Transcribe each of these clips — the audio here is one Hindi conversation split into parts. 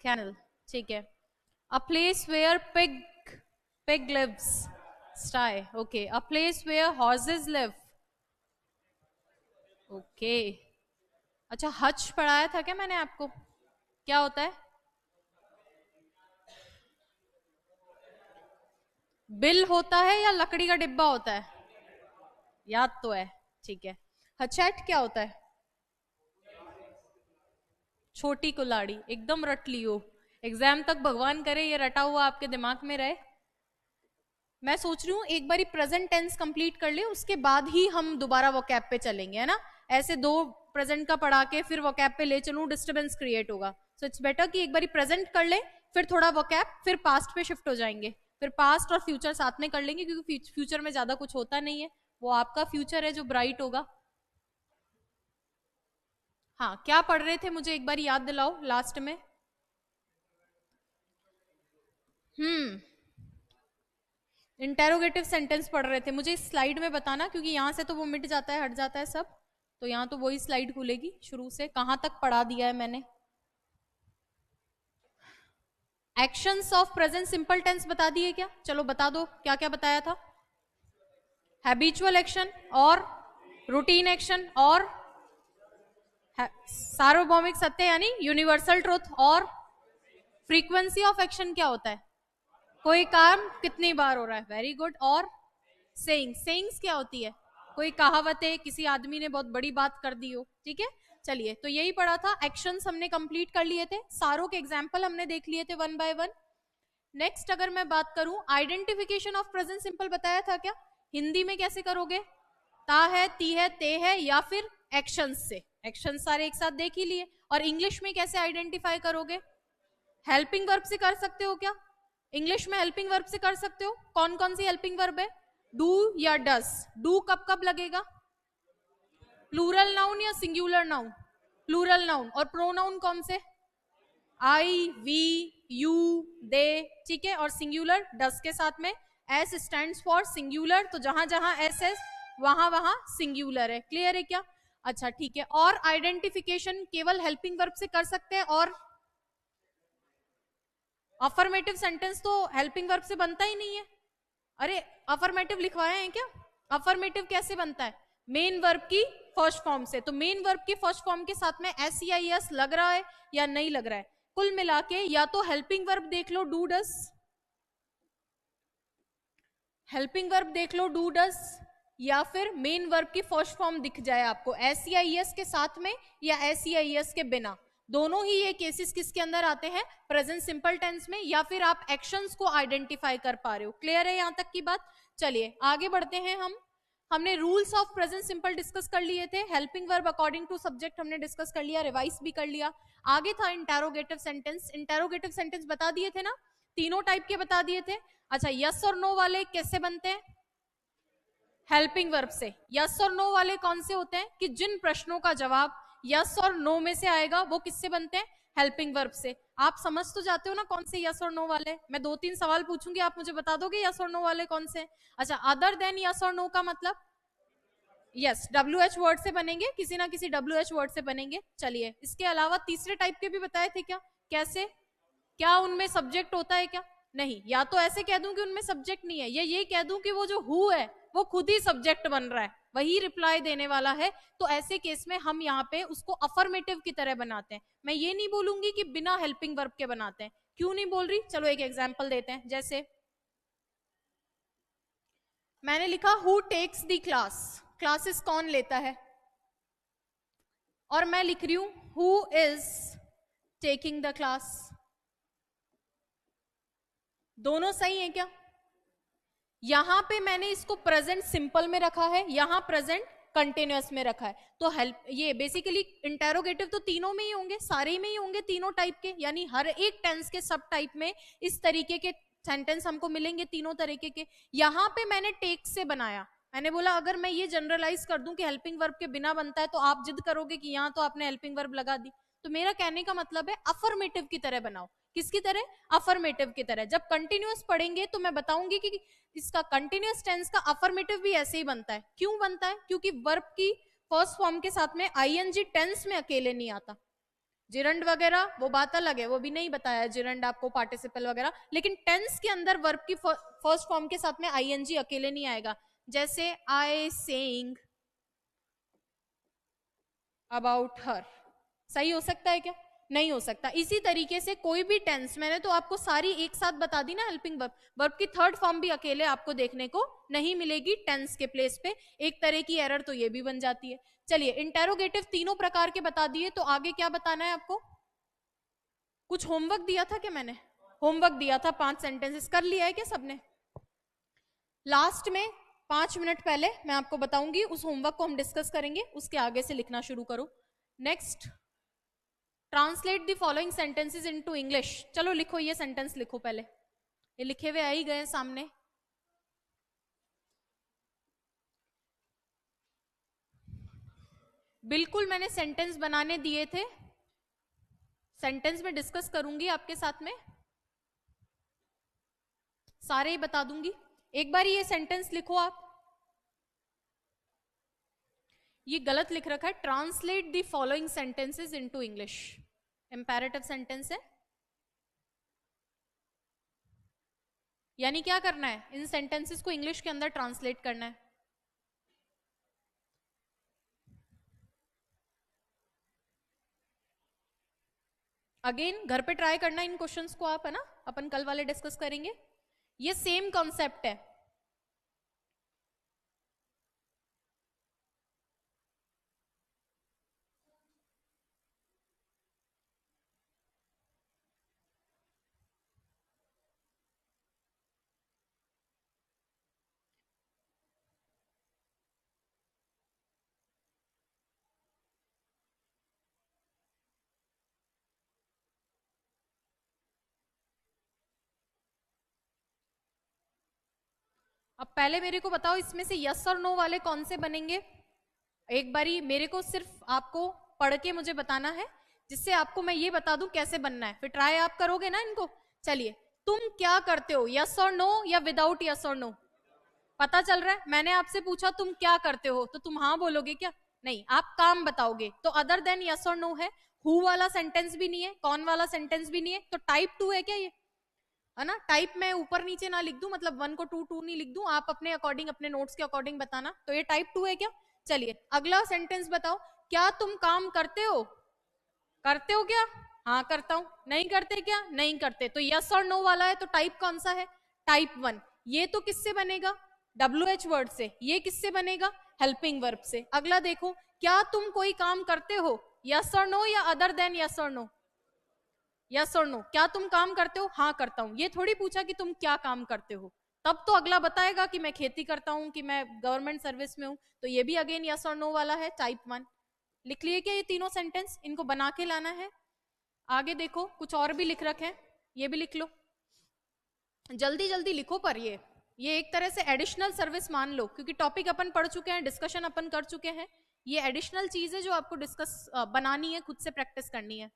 कैनल, ठीक है। A place where pig lives, sty, okay. A place where horses live, okay. अच्छा, हच पढ़ाया था क्या मैंने आपको? क्या होता है? बिल होता है या लकड़ी का डिब्बा होता है? याद तो है, ठीक है। हचैट क्या होता है? छोटी कुल्हाड़ी, एकदम रट लियो। एग्जाम तक भगवान करे ये रटा हुआ आपके दिमाग में रहे। मैं सोच रही हूँ एक बारी प्रेजेंट टेंस कंप्लीट कर ले, उसके बाद ही हम दोबारा वोकैब पे चलेंगे, है ना? ऐसे दो प्रेजेंट का पढ़ा के फिर वोकैब पे ले चलूं, डिस्टर्बेंस क्रिएट होगा। सो इट्स बेटर कि एक बारी प्रेजेंट कर ले, फिर थोड़ा वोकैब, फिर पास्ट पे शिफ्ट हो जाएंगे। फिर पास्ट और फ्यूचर साथ में कर लेंगे, क्योंकि फ्यूचर में ज्यादा कुछ होता नहीं है। वो आपका फ्यूचर है जो ब्राइट होगा। हाँ, क्या पढ़ रहे थे मुझे एक बार याद दिलाओ लास्ट में। हम्म, इंटेरोगेटिव सेंटेंस पढ़ रहे थे। मुझे इस स्लाइड में बताना, क्योंकि यहाँ से तो वो मिट जाता है, हट जाता है सब। तो यहाँ तो वही स्लाइड खुलेगी शुरू से। कहाँ तक पढ़ा दिया है मैंने? Actions of present simple tense बता दिए क्या? चलो बता दो, क्या क्या बताया था? हैबिचुअल एक्शन और रूटीन एक्शन और सार्वभौमिक सत्य यानी यूनिवर्सल ट्रुथ, और फ्रीक्वेंसी ऑफ एक्शन क्या होता है? कोई काम कितनी बार हो रहा है, वेरी गुड। और सेइंग्स क्या होती है? कोई कहावत है, किसी आदमी ने बहुत बड़ी बात कर दी हो, ठीक है। चलिए, तो यही पढ़ा था। एक्शंस हमने कंप्लीट कर लिए थे, सारों के एग्जाम्पल हमने देख लिए थे वन बाय वन। नेक्स्ट अगर मैं बात करूं, आइडेंटिफिकेशन ऑफ प्रेजेंट सिंपल बताया था क्या? हिंदी में कैसे करोगे? ता है, ती है, ते है, या फिर एक्शंस से। एक्शन सारे एक साथ देख ही लिए। और इंग्लिश में कैसे आइडेंटिफाई करोगे? हेल्पिंग वर्ब से कर सकते हो क्या? इंग्लिश में हेल्पिंग वर्ब से कर सकते हो। कौन कौन सी हेल्पिंग वर्ब है? डू या डस। डू कब कब लगेगा? प्लूरल नाउन या सिंगुलर नाउन? Plural noun. और प्रोनाउन कौन से? आई, वी, यू, दे, ठीक है। और सिंगुलर डस के साथ में। एस स्टैंड्स फॉर सिंगुलर, तो जहां जहां एस है वहां वहां सिंगुलर है। क्लियर है क्या? अच्छा, ठीक है। और आइडेंटिफिकेशन केवल हेल्पिंग वर्ब से कर सकते हैं। और अफर्मेटिव सेंटेंस तो हेल्पिंग वर्ब से बनता ही नहीं है। अरे, अफर्मेटिव लिखवाए हैं क्या? अफर्मेटिव कैसे बनता है? मेन वर्ब की फर्स्ट फॉर्म से। तो मेन वर्ब की फर्स्ट फॉर्म के साथ में एस या एस लग रहा है या नहीं लग रहा है? कुल मिला के या तो हेल्पिंग वर्ब देख लो डू डस, हेल्पिंग वर्ब देख लो डू डस, या फिर मेन वर्ब की फर्स्ट फॉर्म दिख जाए आपको एस या एस के साथ में या एस या एस के बिना। दोनों ही ये केसेस किसके अंदर आते हैं? प्रेजेंट सिंपल टेंस में। या फिर आप एक्शंस को आइडेंटिफाई कर पा रहे हो। क्लियर है यहां तक की बात? चलिए आगे बढ़ते हैं। हमने rules of present simple discuss कर लिए थे। Helping verb according to subject हमने डिस्कस कर लिया, रिवाइज भी कर लिया। आगे था इंटेरोगेटिव सेंटेंस। इंटेरोगेटिव सेंटेंस बता दिए थे ना, तीनों टाइप के बता दिए थे। अच्छा, यस और नो वाले कैसे बनते हैं? हेल्पिंग वर्ब से। यस और नो वाले कौन से होते हैं? कि जिन प्रश्नों का जवाब यस और नो में से आएगा वो किससे बनते हैं? हेल्पिंग वर्ब से। आप समझ तो जाते हो ना कौन से यस और नो वाले? मैं 2-3 सवाल पूछूंगी, आप मुझे बता दोगे यस और नो वाले कौन से? अच्छा, अदर देन यस और नो का मतलब? यस, डब्ल्यू एच वर्ड से बनेंगे, किसी ना किसी डब्ल्यू एच वर्ड से बनेंगे। चलिए, इसके अलावा तीसरे टाइप के भी बताए थे क्या? कैसे? क्या उनमें सब्जेक्ट होता है क्या? नहीं। या तो ऐसे कह दूं कि उनमें सब्जेक्ट नहीं है, या ये कह दूं कि वो जो हु है वो खुद ही सब्जेक्ट बन रहा है, वही रिप्लाई देने वाला है। तो ऐसे केस में हम यहाँ पे उसको अफर्मेटिव की तरह बनाते हैं। मैं ये नहीं बोलूंगी कि बिना हेल्पिंग वर्ब के बनाते हैं। क्यों नहीं बोल रही? चलो एक एग्जाम्पल देते हैं। जैसे मैंने लिखा who takes the class, classes कौन लेता है? और मैं लिख रही हूं who is taking the class. दोनों सही है क्या? यहां पे मैंने इसको प्रेजेंट सिंपल में रखा है, यहां प्रेजेंट कंटिन्यूअस में रखा है। तो हेल्प, ये बेसिकली इंटेरोगेटिव तो तीनों में ही होंगे, सारे में ही होंगे तीनों टाइप के, यानी हर एक टेंस के सब टाइप में इस तरीके के सेंटेंस हमको मिलेंगे तीनों तरीके के। यहां पे मैंने टेक से बनाया। मैंने बोला अगर मैं ये जनरलाइज कर दूं कि हेल्पिंग वर्ब के बिना बनता है, तो आप जिद करोगे कि यहां तो आपने हेल्पिंग वर्ब लगा दी। तो मेरा कहने का मतलब है अफर्मेटिव की तरह बनाओ। किसकी तरह? अफर्मेटिव की तरह। जब कंटिन्यूअस पढ़ेंगे तो मैं बताऊंगी कि इसका कंटिन्यूअस टेंस का अफर्मेटिव भी ऐसे ही बनता है। क्यों बनता है? क्योंकि वर्ब की फर्स्ट फॉर्म के साथ में आईएनजी टेंस में अकेले नहीं आता। जिरंड वगैरह वो बात अलग है, वो भी नहीं बताया जिरंड आपको, पार्टिसिपल वगैरह। लेकिन टेंस के अंदर वर्ब की फर्स्ट फॉर्म के साथ में आईएनजी अकेले नहीं आएगा। जैसे आई सेइंग अबाउट हर, सही हो सकता है क्या? नहीं हो सकता। इसी तरीके से कोई भी टेंस, मैंने तो आपको सारी एक साथ बता दी ना हेल्पिंग वर्ब, वर्ब की थर्ड फॉर्म भी अकेले आपको देखने को नहीं मिलेगी टेंस के प्लेस पे। एक तरह की एरर तो ये भी बन जाती है। चलिए, इंटेरोगेटिव तीनों प्रकार के बता दिए, तो आगे क्या बताना है आपको? कुछ होमवर्क दिया था क्या मैंने? होमवर्क दिया था, 5 सेंटेंसेस कर लिया है क्या सबने? लास्ट में 5 मिनट पहले मैं आपको बताऊंगी, उस होमवर्क को हम डिस्कस करेंगे, उसके आगे से लिखना शुरू करो। Next, translate the following sentences into English. चलो लिखो, ये सेंटेंस लिखो पहले, ये लिखे हुए आ ही गए सामने। बिल्कुल मैंने सेंटेंस बनाने दिए थे, सेंटेंस में डिस्कस करूंगी आपके साथ में, सारे ही बता दूंगी। एक बार ये सेंटेंस लिखो आप, ये गलत लिख रखा है, translate the following sentences into English, imperative sentence है। यानी क्या करना है, इन सेंटेंसेस को इंग्लिश के अंदर ट्रांसलेट करना है। अगेन घर पे ट्राई करना इन क्वेश्चंस को आप, है ना, अपन कल वाले डिस्कस करेंगे। ये सेम कॉन्सेप्ट है। अब पहले मेरे को बताओ, इसमें से यस और नो वाले कौन से बनेंगे? एक बारी मेरे को सिर्फ आपको पढ़ के मुझे बताना है, जिससे आपको मैं ये बता दूं कैसे बनना है, फिर ट्राई आप करोगे ना इनको। चलिए, तुम क्या करते हो, यस और नो या विदाउट यस और नो? पता चल रहा है, मैंने आपसे पूछा तुम क्या करते हो, तो तुम हाँ बोलोगे क्या? नहीं, आप काम बताओगे। तो अदर देन यस और नो है, हु वाला सेंटेंस भी नहीं है, कौन वाला सेंटेंस भी नहीं है, तो टाइप 2 है क्या ये? है ना, टाइप में ऊपर नीचे ना लिख दूं, मतलब 1 को 2 2 नहीं लिख दूं, आप अपने अकॉर्डिंग, अपने नोट्स के अकॉर्डिंग बताना। तो ये टाइप 2 है क्या? चलिए अगला सेंटेंस बताओ, क्या तुम काम करते हो? करते हो क्या? हाँ करता हूं। नहीं करते क्या? नहीं करते। तो यस और नो वाला है, तो टाइप कौन सा है? टाइप 1। ये तो किससे बनेगा? WH वर्ड से। ये किससे बनेगा? हेल्पिंग वर्ब से। अगला देखो, क्या तुम कोई काम करते हो? यस और नो या अदर देन यस और नो? यस और नो। क्या तुम काम करते हो? हाँ करता हूं। ये थोड़ी पूछा कि तुम क्या काम करते हो, तब तो अगला बताएगा कि मैं खेती करता हूं, कि मैं गवर्नमेंट सर्विस में हूं। तो ये भी अगेन यस और नो वाला है, टाइप 1। लिख लिए क्या ये तीनों सेंटेंस? इनको बना के लाना है। आगे देखो, कुछ और भी लिख रखे हैं, ये भी लिख लो, जल्दी जल्दी लिखो। पर ये एक तरह से एडिशनल सर्विस मान लो, क्योंकि टॉपिक अपन पढ़ चुके हैं, डिस्कशन अपन कर चुके हैं। ये एडिशनल चीज है जो आपको डिस्कस बनानी है, खुद से प्रैक्टिस करनी है।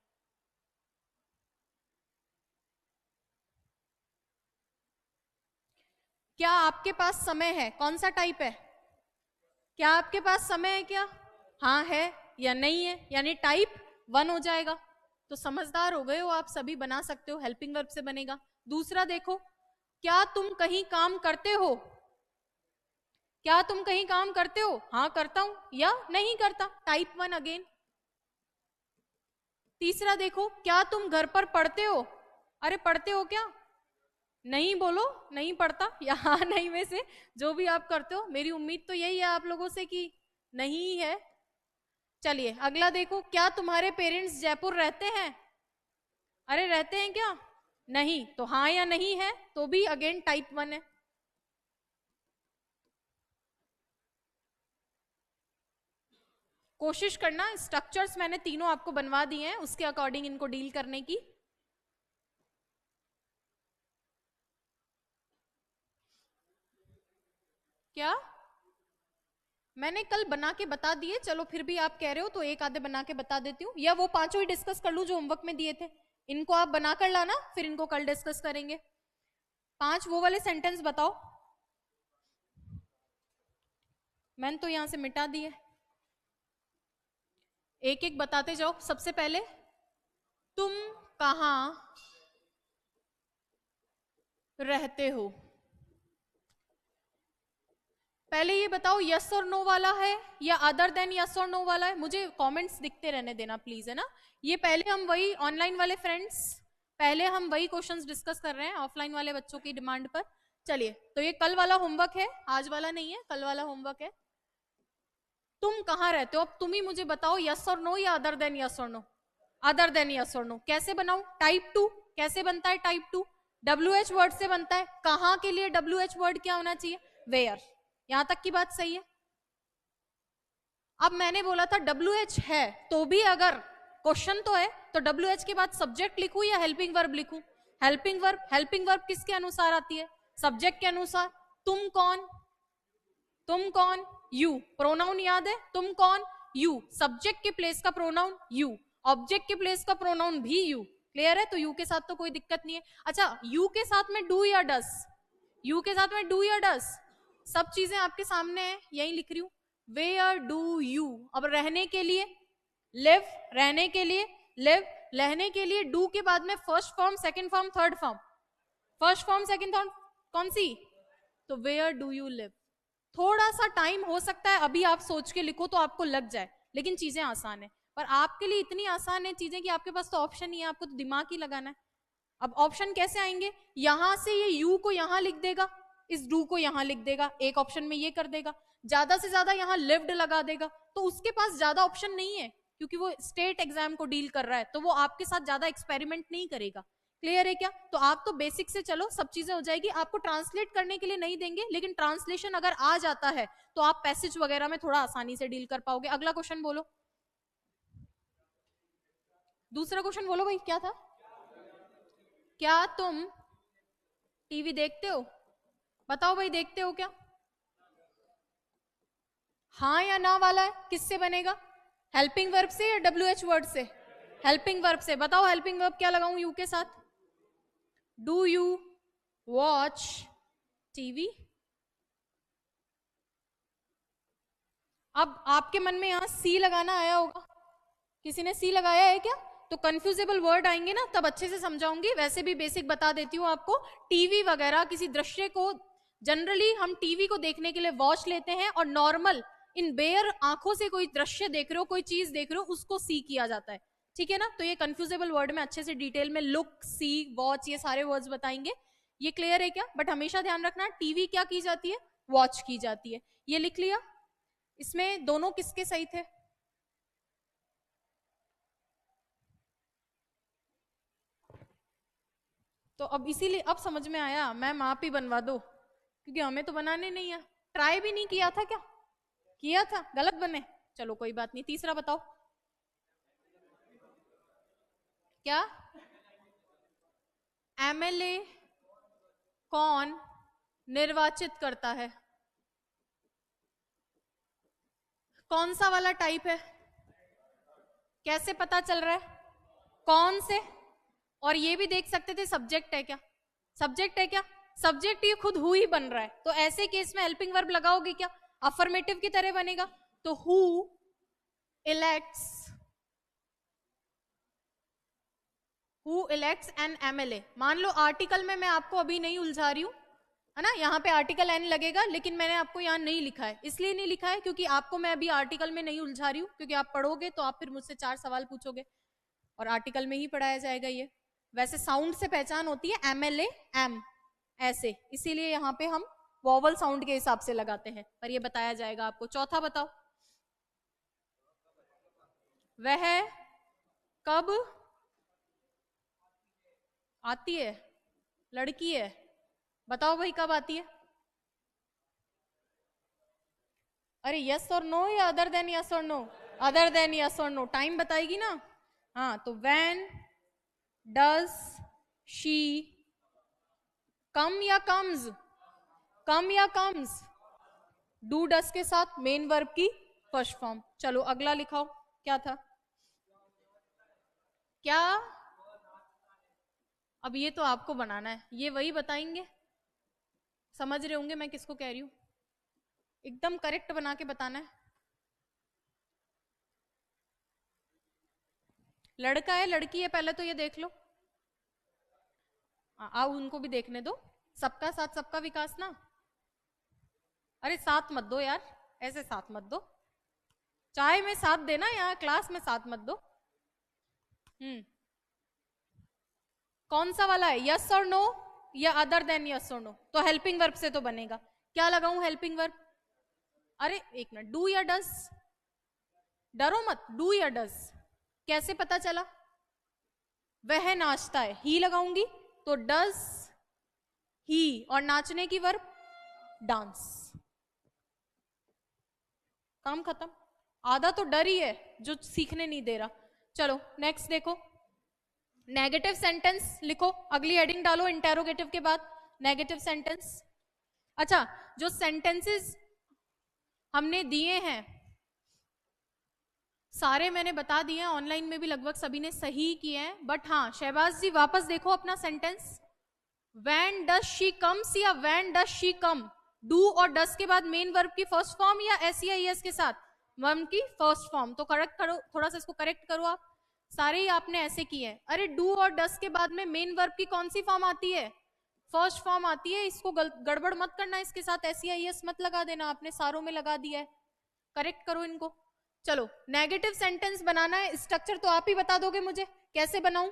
क्या आपके पास समय है? कौन सा टाइप है? क्या आपके पास समय है क्या? हाँ है या नहीं है, यानी टाइप 1 हो जाएगा। तो समझदार हो गए हो आप सभी, बना सकते हो, हेल्पिंग वर्ब से बनेगा। दूसरा देखो, क्या तुम कहीं काम करते हो? क्या तुम कहीं काम करते हो? हाँ करता हूं या नहीं करता, टाइप 1 अगेन। तीसरा देखो, क्या तुम घर पर पढ़ते हो? अरे पढ़ते हो क्या? नहीं बोलो, नहीं पढ़ता या हाँ नहीं में से जो भी आप करते हो। मेरी उम्मीद तो यही है आप लोगों से कि नहीं है। चलिए अगला देखो, क्या तुम्हारे पेरेंट्स जयपुर रहते हैं? अरे रहते हैं क्या? नहीं। तो हाँ या नहीं है, तो भी अगेन टाइप 1 है। कोशिश करना, स्ट्रक्चर्स मैंने तीनों आपको बनवा दिए हैं, उसके अकॉर्डिंग इनको डील करने की। क्या मैंने कल बना के बता दिए? चलो फिर भी आप कह रहे हो तो एक आधे बना के बता देती हूँ, या वो पांचों ही डिस्कस कर लूं जो होमवर्क में दिए थे। इनको आप बना कर लाना, फिर इनको कल डिस्कस करेंगे। 5 वो वाले सेंटेंस बताओ। मैंने तो यहां से मिटा दिए, एक एक बताते जाओ। सबसे पहले तुम कहाँ रहते हो? पहले ये बताओ यस और नो वाला है या अदर देन यस और नो वाला है? मुझे कमेंट्स दिखते रहने देना प्लीज, है ना। ये पहले हम वही ऑनलाइन वाले फ्रेंड्स, पहले हम वही क्वेश्चंस डिस्कस कर रहे हैं ऑफलाइन वाले बच्चों की डिमांड पर। चलिए, तो ये कल वाला होमवर्क है, आज वाला नहीं है, कल वाला होमवर्क है। तुम कहाँ रहते हो? अब तुम ही मुझे बताओ यस और नो या अदर देन यस और नो? अदर देन यस और नो कैसे बनाऊं? टाइप 2 कैसे बनता है? टाइप 2 WH वर्ड से बनता है। कहाँ के लिए WH वर्ड क्या होना चाहिए? वेयर। यहां तक की बात सही है। अब मैंने बोला था WH है, तो भी अगर क्वेश्चन तो है तो WH के बाद सब्जेक्ट लिखूं या हेल्पिंग वर्ब लिखूं? Helping verb. हेल्पिंग वर्ब किसके अनुसार आती है? सब्जेक्ट के अनुसार। तुम कौन? तुम कौन? यू। प्रोनाउन याद है? तुम कौन? यू। सब्जेक्ट के प्लेस का प्रोनाउन यू, ऑब्जेक्ट के प्लेस का प्रोनाउन भी यू। क्लियर है? तो यू के साथ तो कोई दिक्कत नहीं है। अच्छा, यू के साथ में डू या डस? यू के साथ में डू या डस? सब चीजें आपके सामने है, यही लिख रही हूं। Where do you. अब रहने के लिए लिव, रहने के लिए लिव, रहने के लिए डू के बाद में first form, second form, third form. First form, second form कौन सी? तो वेयर डू यू लिव। थोड़ा सा टाइम हो सकता है, अभी आप सोच के लिखो तो आपको लग जाए, लेकिन चीजें आसान है। पर आपके लिए इतनी आसान है चीजें कि आपके पास तो ऑप्शन ही है, आपको तो दिमाग ही लगाना है। अब ऑप्शन कैसे आएंगे? यहां से ये यू को यहां लिख देगा, इस डू को यहां लिख देगा, एक ऑप्शन में ये कर देगा। ज्यादा से ज्यादा यहां लिव्ड लगा देगा, तो उसके पास ज्यादा ऑप्शन नहीं है, क्योंकि वो स्टेट एग्जाम को डील कर रहा है, तो वो आपके साथ ज्यादा एक्सपेरिमेंट नहीं करेगा। क्लियर है क्या? तो आप तो बेसिक से चलो, सब चीजें हो जाएगी। आपको ट्रांसलेट करने के लिए नहीं देंगे, लेकिन ट्रांसलेशन अगर आ जाता है तो आप पैसेज वगैरह में थोड़ा आसानी से डील कर पाओगे। अगला क्वेश्चन बोलो, दूसरा क्वेश्चन बोलो भाई, क्या था? क्या तुम टीवी देखते हो? बताओ भाई, देखते हो क्या? हाँ या ना वाला है, किससे बनेगा? हेल्पिंग वर्ब से या WH वर्ड से? हेल्पिंग वर्ब से। बताओ हेल्पिंग वर्ब क्या लगाऊं यू के साथ? Do you watch TV? अब आपके मन में यहां सी लगाना आया होगा, किसी ने सी लगाया है क्या? तो कंफ्यूजेबल वर्ड आएंगे ना, तब अच्छे से समझाऊंगी। वैसे भी बेसिक बता देती हूँ आपको। टीवी वगैरह किसी दृश्य को जनरली हम टीवी को देखने के लिए वॉच लेते हैं, और नॉर्मल इन बेयर आंखों से कोई दृश्य देख रहे हो, कोई चीज देख रहे हो, उसको सी किया जाता है। ठीक है ना? तो ये कंफ्यूजेबल वर्ड में अच्छे से डिटेल में लुक, सी, वॉच, ये सारे वर्ड्स बताएंगे। ये क्लियर है क्या? बट हमेशा ध्यान रखना, टीवी क्या की जाती है? वॉच की जाती है। ये लिख लिया। इसमें दोनों किसके सही थे? तो अब इसीलिए अब समझ में आया, मैम आप ही बनवा दो, क्योंकि हमें तो बनाने नहीं है। ट्राई भी नहीं किया था क्या? किया था, गलत बने। चलो कोई बात नहीं। तीसरा बताओ क्या? MLA कौन निर्वाचित करता है? कौन सा वाला टाइप है? कैसे पता चल रहा है? कौन से? और ये भी देख सकते थे सब्जेक्ट है क्या? सब्जेक्ट है क्या? सब्जेक्ट ये खुद हु ही बन रहा है, तो ऐसे केस में हेल्पिंग वर्ब लगाओगे क्या? अफर्मेटिव की तरह बनेगा। तो who elects, who elects an MLA। मान लो आर्टिकल में मैं आपको अभी नहीं उलझा रही हूं, है ना, यहाँ पे आर्टिकल एन लगेगा, लेकिन मैंने आपको यहाँ नहीं लिखा है। इसलिए नहीं लिखा है क्योंकि आपको मैं अभी आर्टिकल में नहीं उलझा रही हूँ, क्योंकि आप पढ़ोगे तो आप फिर मुझसे 4 सवाल पूछोगे, और आर्टिकल में ही पढ़ाया जाएगा ये। वैसे साउंड से पहचान होती है, MLA एम ऐसे, इसीलिए यहाँ पे हम वॉवल साउंड के हिसाब से लगाते हैं, पर ये बताया जाएगा आपको। चौथा बताओ, वह कब आती है? लड़की है, बताओ भाई कब आती है? अरे यस और नो या अदर देन यस और नो? अदर देन यस और नो टाइम बताएगी ना। हाँ, तो व्हेन डज शी कम या कम्स? कम या कम्स? डू डस के साथ मेन वर्ब की फर्स्ट फॉर्म। चलो अगला लिखाओ, क्या था? क्या? अब ये तो आपको बनाना है, ये वही बताएंगे। समझ रहे होंगे मैं किसको कह रही हूं, एकदम करेक्ट बना के बताना है। लड़का है लड़की है, पहले तो ये देख लो। आओ उनको भी देखने दो। सबका साथ सबका विकास ना। अरे साथ मत दो यार, ऐसे साथ मत दो। चाय में साथ देना, यहाँ क्लास में साथ मत दो। कौन सा वाला है, यस और नो या अदर देन यस और नो? तो हेल्पिंग वर्ब से तो बनेगा। क्या लगाऊं हेल्पिंग वर्ब? अरे एक मिनट, डू या डस? डरो मत, डू या डस? कैसे पता चला? वह नाचता है, ही लगाऊंगी तो डस ही, और नाचने की वर्ब डांस। काम खत्म। आधा तो डर ही है जो सीखने नहीं दे रहा। चलो नेक्स्ट देखो, नेगेटिव सेंटेंस लिखो, अगली हेडिंग डालो इंटेरोगेटिव के बाद, नेगेटिव सेंटेंस। अच्छा, जो सेंटेंसेस हमने दिए हैं सारे मैंने बता दिए हैं, ऑनलाइन में भी लगभग सभी ने सही किए हैं, बट हाँ शहबाज जी वापस देखो अपना sentence. When does she comes या when does she come? Do और डस के बाद मेन वर्ब की फर्स्ट फॉर्म या एस के साथ वर्ब की फर्स्ट फॉर्म? तो करेक्ट करो, थोड़ा सा इसको करेक्ट करो आप। सारे ही आपने ऐसे किए हैं। अरे डू और डस के बाद में मेन वर्ब की कौन सी फॉर्म आती है? फर्स्ट फॉर्म आती है। इसको गड़बड़ मत करना, इसके साथ एस मत लगा देना, आपने सारों में लगा दिया है। करेक्ट करो इनको। चलो नेगेटिव सेंटेंस बनाना है, स्ट्रक्चर तो आप ही बता दोगे मुझे, कैसे बनाऊं?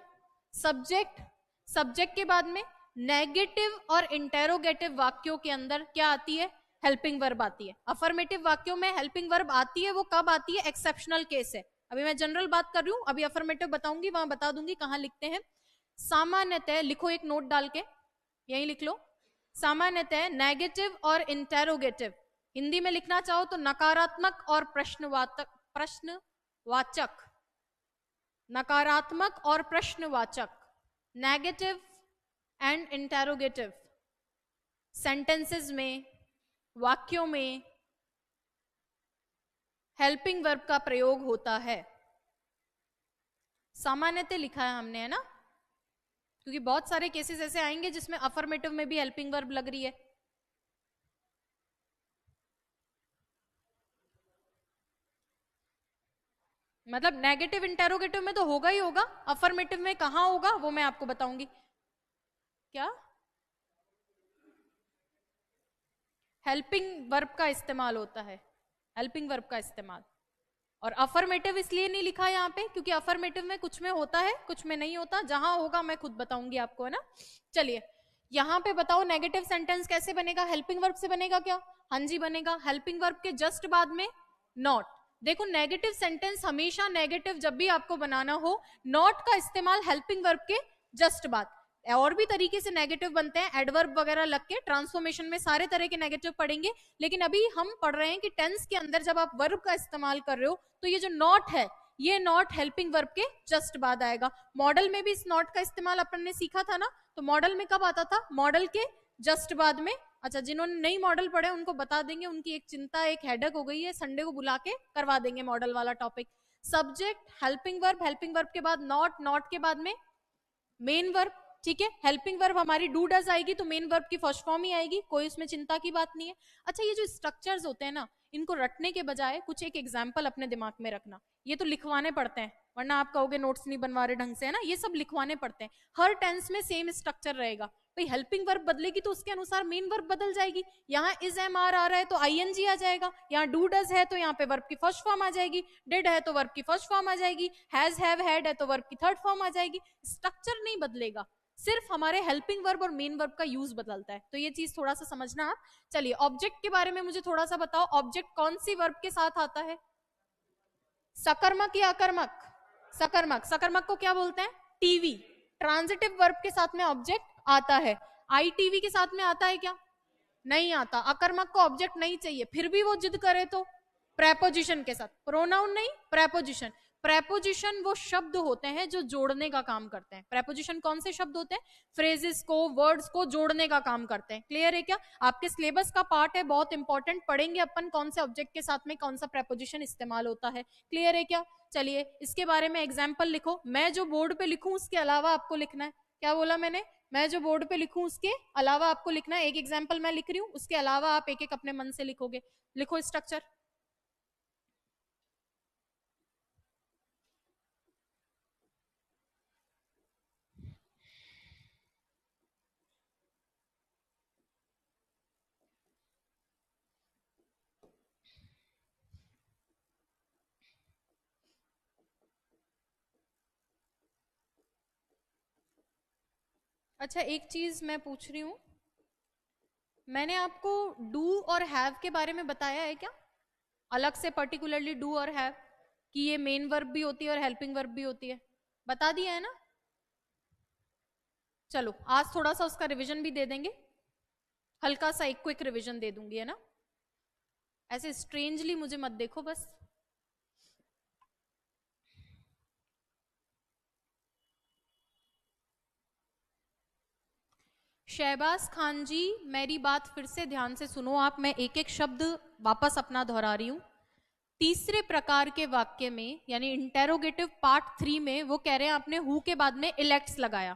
सब्जेक्ट, सब्जेक्ट के बाद में नेगेटिव और इंटेरोगेटिव वाक्यों के अंदर क्या आती है? हेल्पिंग वर्ब आती है। अफर्मेटिव वाक्यों में हेल्पिंग वर्ब आती है, वो कब आती है? एक्सेप्शनल केस है। अभी मैं जनरल बात कर रही हूं, अभी अफर्मेटिव बताऊंगी, वहां बता दूंगी कहां लिखते हैं। सामान्यतः लिखो, एक नोट डाल के यही लिख लो, सामान्यतः नेगेटिव और इंटेरोगेटिव, हिंदी में लिखना चाहो तो नकारात्मक और प्रश्नवाचक, नकारात्मक और प्रश्नवाचक, नेगेटिव एंड इंटेरोगेटिव सेंटेंसेस में, वाक्यों में हेल्पिंग वर्ब का प्रयोग होता है। सामान्यतः लिखा है हमने, है ना, क्योंकि बहुत सारे केसेस ऐसे आएंगे जिसमें अफर्मेटिव में भी हेल्पिंग वर्ब लग रही है। मतलब नेगेटिव इंटेरोगेटिव में तो होगा ही होगा, अफर्मेटिव में कहां होगा वो मैं आपको बताऊंगी। क्या? हेल्पिंग वर्ब का इस्तेमाल होता है, हेल्पिंग वर्ब का इस्तेमाल। और अफर्मेटिव इसलिए नहीं लिखा यहाँ पे क्योंकि अफर्मेटिव में कुछ में होता है कुछ में नहीं होता, जहां होगा मैं खुद बताऊंगी आपको, है ना। चलिए यहाँ पे बताओ नेगेटिव सेंटेंस कैसे बनेगा? हेल्पिंग वर्ब से बनेगा क्या? हाँ जी बनेगा। हेल्पिंग वर्ब के जस्ट बाद में नॉट। देखो नेगेटिव सेंटेंस हमेशा नेगेटिव जब भी आपको बनाना हो, नॉट का इस्तेमाल हेल्पिंग वर्ब के जस्ट बाद। और भी तरीके से नेगेटिव बनते हैं, एडवर्ब वगैरह लग के, ट्रांसफॉर्मेशन में सारे तरह के नेगेटिव पढ़ेंगे, लेकिन अभी हम पढ़ रहे हैं कि टेंस के अंदर जब आप वर्ब का इस्तेमाल कर रहे हो तो ये जो नॉट है, ये नॉट हेल्पिंग वर्ब के जस्ट बाद आएगा। मॉडल में भी इस नॉट का इस्तेमाल अपन ने सीखा था ना, तो मॉडल में कब आता था? मॉडल के जस्ट बाद में। अच्छा, जिन्होंने नई मॉडल पढ़े उनको बता देंगे, उनकी एक चिंता, एक हेडेक हो गई है, संडे को बुला के करवा देंगे मॉडल वाला topic. Subject, helping verb, helping verb के बाद नॉट, नॉट के बाद में मेन वर्ब, ठीक है। हेल्पिंग वर्ब हमारी डू डज आएगी तो मेन वर्ब की फर्स्ट फॉर्म ही आएगी, कोई उसमें चिंता की बात नहीं है। अच्छा, ये जो स्ट्रक्चर्स होते हैं ना, इनको रटने के बजाय कुछ एक एग्जाम्पल अपने दिमाग में रखना। ये तो लिखवाने पड़ते हैं, वरना आप कहोगे नोट्स नहीं बनवा रहे ढंग से, है ना। ये सब लिखवाने पड़ते हैं। हर टेंस में सेम स्ट्रक्चर रहेगा। भाई हेल्पिंग वर्ब बदलेगी तो उसके अनुसार मेन वर्ब बदल जाएगी। यहाँ इज एम आर आ रहा है तो आईएनजी आ जाएगा, यहाँ डू डज है तो यहाँ पे वर्ब की फर्स्ट फॉर्म आ जाएगी, डिड है तो वर्ब की फर्स्ट फॉर्म आ जाएगी, हैज हैव हैड है तो वर्ब की थर्ड फॉर्म आ जाएगी। स्ट्रक्चर नहीं बदलेगा, सिर्फ हमारे हेल्पिंग वर्ब और मेन वर्ब का यूज बदलता है, तो ये चीज थोड़ा सा समझना आप। चलिए ऑब्जेक्ट के बारे में मुझे थोड़ा सा बताओ, ऑब्जेक्ट कौन सी वर्ब के साथ आता है? सकर्मक या अकर्मक? सकर्मक। सकर्मक को क्या बोलते हैं? टीवी। ट्रांजिटिव वर्ब के साथ में ऑब्जेक्ट आता है। आईटीवी के साथ में आता है क्या? नहीं आता। अकर्मक को ऑब्जेक्ट नहीं चाहिए, फिर भी वो जिद करे तो प्रेपोजिशन के साथ, प्रोनाउन नहीं प्रेपोजिशन। प्रेपोजिशन वो शब्द होते हैं जो जोड़ने का काम करते हैं। प्रेपोजिशन कौन से शब्द होते हैं? फ्रेजेस को, वर्ड्स को जोड़ने का काम करते हैं। क्लियर है क्या? आपके सिलेबस का पार्ट है, बहुत इंपॉर्टेंट, पढ़ेंगे अपन कौन से ऑब्जेक्ट के साथ में कौन सा प्रेपोजिशन इस्तेमाल होता है। क्लियर है क्या? चलिए इसके बारे में एग्जाम्पल लिखो। मैं जो बोर्ड पे लिखूं उसके अलावा आपको लिखना है। क्या बोला मैंने? मैं जो बोर्ड पे लिखूं उसके अलावा आपको लिखना है। एक एग्जाम्पल मैं लिख रही हूं, उसके अलावा आप एक एक अपने मन से लिखोगे। लिखो स्ट्रक्चर। अच्छा, एक चीज मैं पूछ रही हूँ, मैंने आपको डू और हैव के बारे में बताया है क्या, अलग से पर्टिकुलरली डू और हैव, कि ये मेन वर्ब भी होती है और हेल्पिंग वर्ब भी होती है? बता दिया है ना? चलो आज थोड़ा सा उसका रिवीजन भी दे देंगे, हल्का सा एक क्विक रिवीजन दे दूंगी, है ना? ऐसे स्ट्रेंजली मुझे मत देखो बस। शहबाज खान जी, मेरी बात फिर से ध्यान से सुनो आप, मैं एक एक शब्द वापस अपना दोहरा रही हूं। तीसरे प्रकार के वाक्य में यानी इंटेरोगेटिव पार्ट 3 में वो कह रहे हैं आपने हु के बाद में इलेक्ट्स लगाया।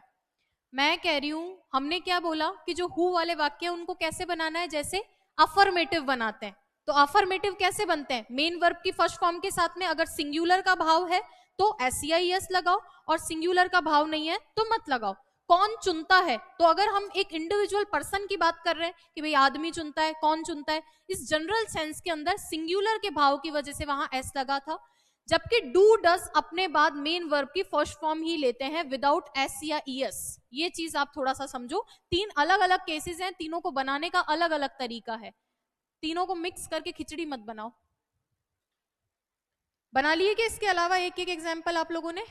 मैं कह रही हूं हमने क्या बोला कि जो हु वाले वाक्य उनको कैसे बनाना है, जैसे अफर्मेटिव बनाते हैं। तो अफर्मेटिव कैसे बनते हैं? मेन वर्ब की फर्स्ट फॉर्म के साथ में अगर सिंगुलर का भाव है तो एस लगाओ, और सिंगुलर का भाव नहीं है तो मत लगाओ। कौन चुनता है? तो अगर हम एक इंडिविजुअल पर्सन की बात कर रहे हैं कि भाई आदमी चुनता है, कौन चुनता है, इस जनरल सेंस के अंदर सिंगुलर के भाव की वजह से वहां एस लगा था। जबकि डू डस अपने बाद मेन वर्ब की फर्स्ट फॉर्म ही लेते हैं विदाउट एस या ईएस। ये चीज आप थोड़ा सा समझो। तीन अलग अलग केसेस हैं, तीनों को बनाने का अलग अलग तरीका है, तीनों को मिक्स करके खिचड़ी मत बनाओ। बना लिए कि इसके अलावा एक एक एग्जाम्पल आप लोगों ने?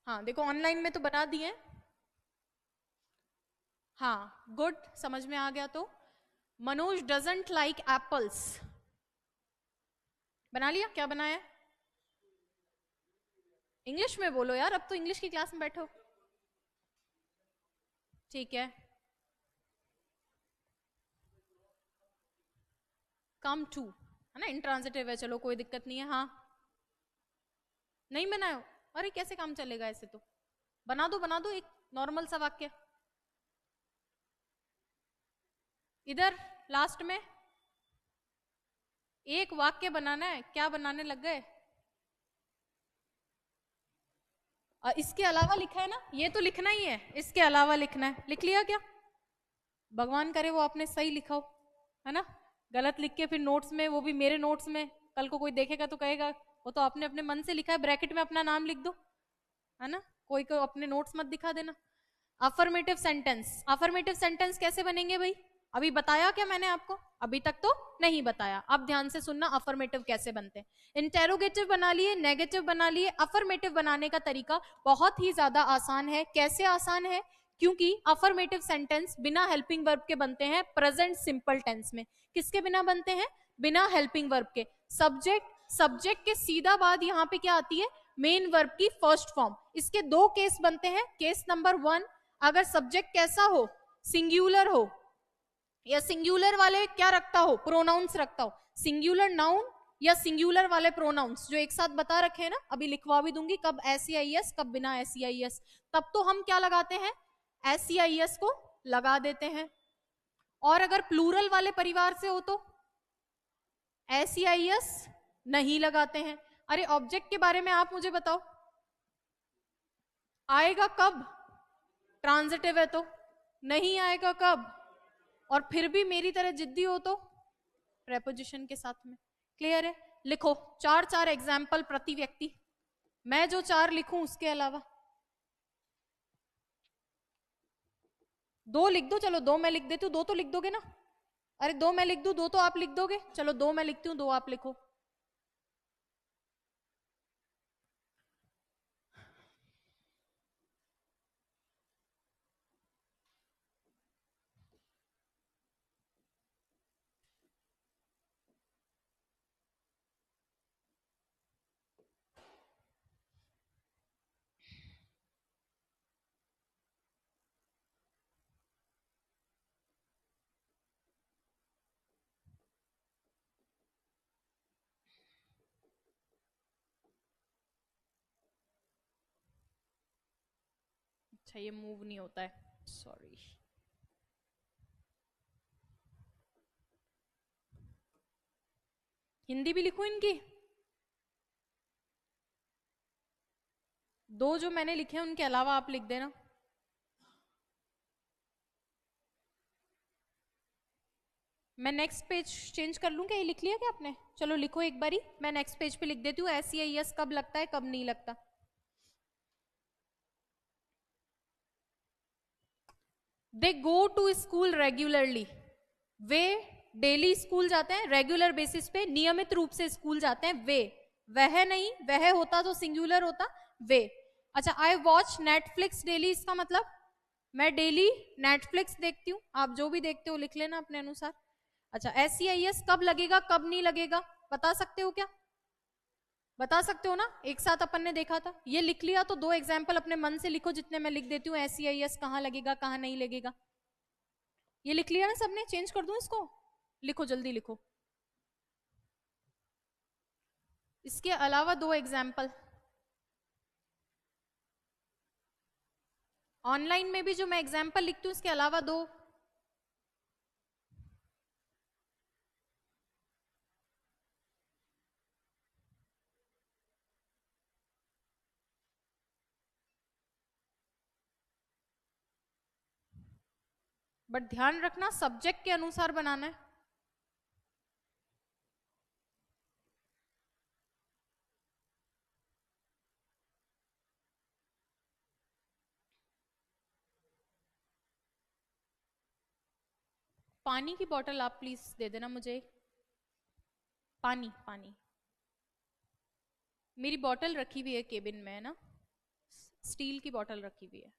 हाँ देखो, ऑनलाइन में तो बना दिए। हाँ गुड, समझ में आ गया। तो मनोज डजंट लाइक एप्पल्स, बना लिया? क्या बनाया? इंग्लिश में बोलो यार, अब तो इंग्लिश की क्लास में बैठो। ठीक है, कम टू है ना, इंट्रांजिटिव है, चलो कोई दिक्कत नहीं है। हाँ नहीं बनाओ, अरे कैसे काम चलेगा ऐसे? तो बना दो एक नॉर्मल सा वाक्य इधर लास्ट में। एक वाक्य बनाना है, क्या बनाने लग गए? इसके अलावा लिखा है ना, ये तो लिखना ही है, इसके अलावा लिखना है। लिख लिया क्या? भगवान करे वो आपने सही लिखा हो, है ना? गलत लिख के फिर नोट्स में, वो भी मेरे नोट्स में, कल को कोई देखेगा तो कहेगा वो तो आपने अपने मन से लिखा है, ब्रैकेट में अपना नाम लिख दो, है ना? कोई को अपने नोट्स मत दिखा देना। अफर्मेटिव सेंटेंस, अफर्मेटिव सेंटेंस कैसे बनेंगे भाई? अभी बताया क्या मैंने आपको? अभी तक तो नहीं बताया, अब ध्यान से सुनना अफर्मेटिव कैसे बनते हैं। इंटेरोगेटिव बना लिए, नेगेटिव बना लिए, अफर्मेटिव बनाने का तरीका बहुत ही ज्यादा आसान है। कैसे आसान है? क्योंकि अफर्मेटिव सेंटेंस बिना हेल्पिंग वर्ब के बनते हैं प्रेजेंट सिंपल टेंस में। किसके बिना बनते हैं? बिना हेल्पिंग वर्ब के। सब्जेक्ट, सब्जेक्ट के सीधा बाद यहाँ पे क्या आती है? मेन वर्ब की फर्स्ट फॉर्म। इसके दो केस बनते हैं। केस नंबर 1, अगर सब्जेक्ट कैसा हो? सिंगुलर हो, या सिंगुलर वाले क्या रखता हो? प्रोनाउंस रखता हो, सिंगुलर नाउन या सिंगुलर वाले प्रोनाउंस जो एक साथ बता रखे हैं ना, अभी लिखवा भी दूंगी कब एस कब बिना एस। तब तो हम क्या लगाते हैं? एस को लगा देते हैं। और अगर प्लूरल वाले परिवार से हो तो एस नहीं लगाते हैं। अरे ऑब्जेक्ट के बारे में आप मुझे बताओ, आएगा कब? ट्रांजिटिव है तो नहीं आएगा कब? और फिर भी मेरी तरह जिद्दी हो तो प्रेपोजिशन के साथ में। क्लियर है? लिखो चार चार एग्जाम्पल प्रति व्यक्ति, मैं जो चार लिखूं उसके अलावा। दो लिख दो, चलो दो मैं लिख देती हूँ, दो तो लिख दोगे ना? अरे दो मैं लिख दूं, दो तो आप लिख दोगे, चलो दो मैं लिखती हूँ, दो आप लिखो। अच्छा ये मूव नहीं होता है, सॉरी। हिंदी भी लिखूं इनकी? दो जो मैंने लिखे हैं उनके अलावा आप लिख देना। मैं नेक्स्ट पेज चेंज कर लूं क्या? ये लिख लिया क्या आपने? चलो लिखो एक बारी, मैं नेक्स्ट पेज पे लिख देती हूँ एस कब लगता है कब नहीं लगता। They go to school regularly, वे डेली स्कूल जाते हैं, रेगुलर बेसिस पे नियमित रूप से स्कूल जाते हैं। वे, वह नहीं, वह होता तो सिंगुलर होता, वे। अच्छा, आई वॉच नेटफ्लिक्स डेली, इसका मतलब मैं डेली नेटफ्लिक्स देखती हूँ। आप जो भी देखते हो लिख लेना अपने अनुसार। अच्छा, SEIS कब लगेगा कब नहीं लगेगा बता सकते हो क्या? बता सकते हो ना? एक साथ अपन ने देखा था, ये लिख लिया तो 2 एग्जाम्पल अपने मन से लिखो जितने मैं लिख देती हूँ। SEIS कहाँ लगेगा कहाँ नहीं लगेगा, ये लिख लिया ना सबने? चेंज कर दूं इसको? लिखो, जल्दी लिखो। इसके अलावा 2 एग्जाम्पल ऑनलाइन में भी जो मैं एग्जाम्पल लिखती हूँ, इसके अलावा 2। बट ध्यान रखना सब्जेक्ट के अनुसार बनाना है। पानी की बोतल आप प्लीज दे देना मुझे। पानी, पानी। मेरी बोतल रखी हुई है केबिन में, है ना, स्टील की बोतल रखी हुई है।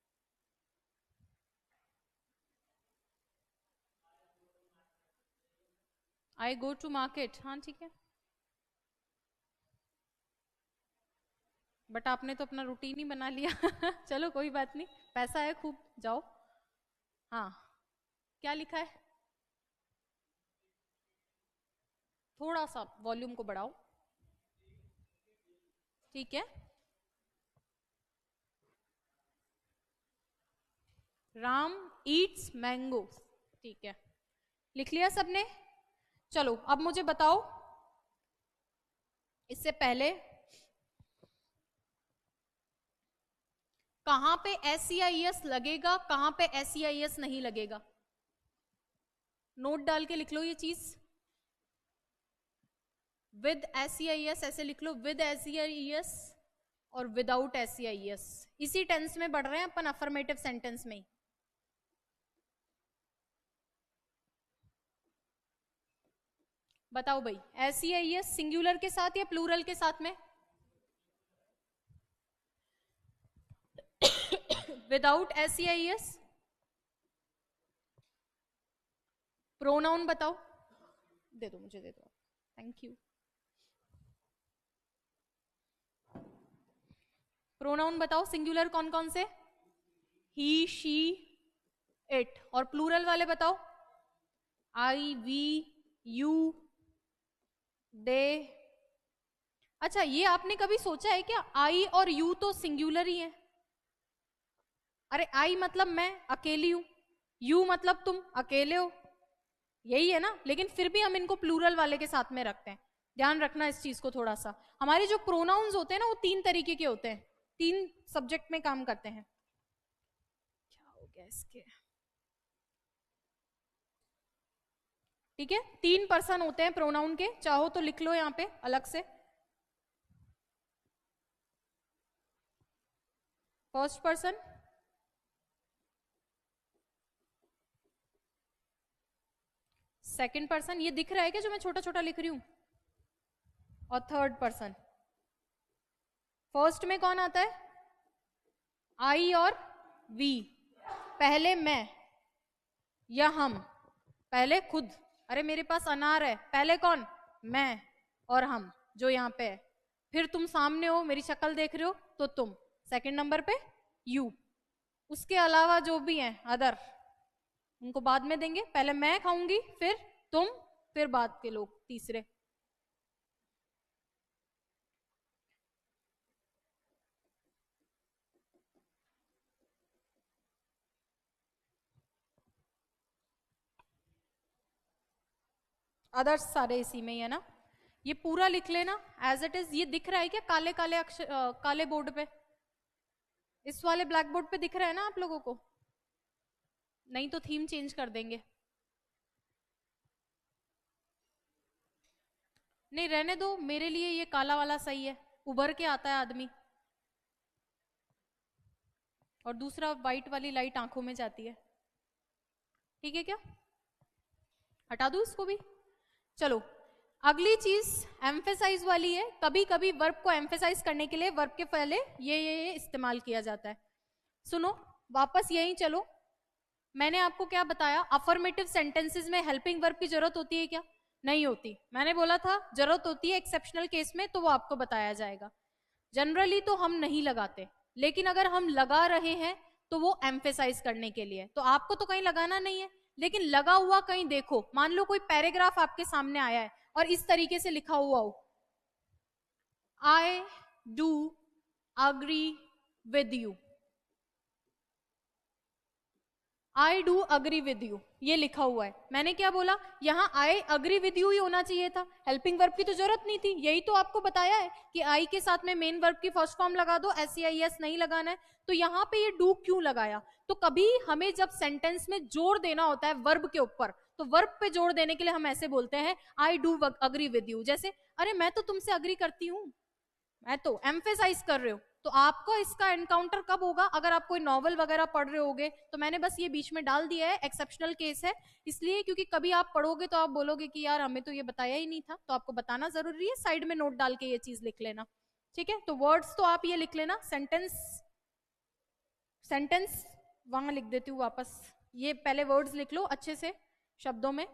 आई गो टू मार्केट, हाँ ठीक है, बट आपने तो अपना रूटीन ही बना लिया। चलो कोई बात नहीं, पैसा है खूब, जाओ। हाँ, क्या लिखा है? थोड़ा सा वॉल्यूम को बढ़ाओ, ठीक है। राम ईट्स मैंगो, ठीक है, लिख लिया सबने? चलो अब मुझे बताओ, इससे पहले कहां पे SEIS लगेगा, कहां पे SEIS नहीं लगेगा? नोट डाल के लिख लो ये चीज। विद SEIS ऐसे लिख लो, विद SEIS और विदाउट SEIS। इसी टेंस में बढ़ रहे हैं अपन, अफर्मेटिव सेंटेंस में ही। बताओ भाई, SEIS सिंगुलर के साथ या प्लूरल के साथ में? Without SEIS। प्रोनाउन बताओ, दे दो मुझे, दे दो, थैंक यू। प्रोनाउन बताओ, सिंगुलर कौन कौन से? ही, शी, इट। और प्लूरल वाले बताओ, आई, वी, यू, दे। अच्छा, ये आपने कभी सोचा है क्या, आई और यू तो सिंगुलर ही है? अरे आई मतलब मैं अकेली हूं, यू मतलब तुम अकेले हो, यही है ना, लेकिन फिर भी हम इनको प्लूरल वाले के साथ में रखते हैं। ध्यान रखना इस चीज को थोड़ा सा। हमारे जो प्रोनाउंस होते हैं ना, वो 3 तरीके के होते हैं, 3 सब्जेक्ट में काम करते हैं। क्या हो गया इसके? ठीक है, 3 पर्सन होते हैं प्रोनाउन के, चाहो तो लिख लो यहां पे अलग से। फर्स्ट पर्सन, सेकंड पर्सन, ये दिख रहा है क्या जो मैं छोटा छोटा लिख रही हूं? और थर्ड पर्सन। फर्स्ट में कौन आता है? आई और वी। पहले मैं या हम, पहले खुद, अरे मेरे पास अनार है, पहले कौन? मैं और हम जो यहाँ पे है। फिर तुम सामने हो, मेरी शक्ल देख रहे हो तो तुम, सेकंड नंबर पे यू। उसके अलावा जो भी हैं अदर, उनको बाद में देंगे, पहले मैं खाऊंगी, फिर तुम, फिर बाद के लोग तीसरे। अदर्स सारे इसी में ही है ना, ये पूरा लिख लेना एज इट इज। ये दिख रहा है क्या काले काले अक्षर, काले बोर्ड पे? इस वाले ब्लैक बोर्ड पे दिख रहा है ना आप लोगों को? नहीं तो थीम चेंज कर देंगे। नहीं रहने दो, मेरे लिए ये काला वाला सही है, उभर के आता है आदमी। और दूसरा व्हाइट वाली लाइट आंखों में जाती है। ठीक है क्या, हटा दूं इसको भी। चलो अगली चीज एम्फेसाइज वाली है। कभी कभी वर्ब को एम्फेसाइज करने के लिए वर्ब के पहले ये इस्तेमाल किया जाता है। सुनो वापस यहीं चलो, मैंने आपको क्या बताया, अफर्मेटिव सेंटेंसेस में हेल्पिंग वर्ब की जरूरत होती है क्या, नहीं होती। मैंने बोला था जरूरत होती है एक्सेप्शनल केस में, तो वो आपको बताया जाएगा। जनरली तो हम नहीं लगाते, लेकिन अगर हम लगा रहे हैं तो वो एम्फेसाइज करने के लिए। तो आपको तो कहीं लगाना नहीं है, लेकिन लगा हुआ कहीं देखो, मान लो कोई पैराग्राफ आपके सामने आया है और इस तरीके से लिखा हुआ हो, I do agree with you, I do agree with you, ये लिखा हुआ है। मैंने क्या बोला, यहाँ आई अग्री विद यू ही होना चाहिए था, हेल्पिंग वर्ब की तो जरूरत नहीं थी। यही तो आपको बताया है कि आई के साथ में मेन वर्ब की फर्स्ट फॉर्म लगा दो, SEIS नहीं लगाना है। तो यहाँ पे ये डू क्यों लगाया, तो कभी हमें जब सेंटेंस में जोर देना होता है वर्ब के ऊपर, तो वर्ब पे जोर देने के लिए हम ऐसे बोलते हैं I do agree with you. जैसे अरे मैं तो तुमसे अग्री करती हूँ, मैं तो एम्फेसाइज कर रहे हो। तो आपको इसका एनकाउंटर कब होगा, अगर आप कोई नॉवल वगैरह पढ़ रहे होगे। तो मैंने बस ये बीच में डाल दिया है, एक्सेप्शनल केस है इसलिए, क्योंकि कभी आप पढ़ोगे तो आप बोलोगे कि यार हमें तो ये बताया ही नहीं था, तो आपको बताना जरूरी है। साइड में नोट डाल के ये चीज लिख लेना, ठीक है। तो वर्ड्स तो आप ये लिख लेना, सेंटेंस वहां लिख देती हूँ वापस, ये पहले वर्ड्स लिख लो अच्छे से शब्दों में।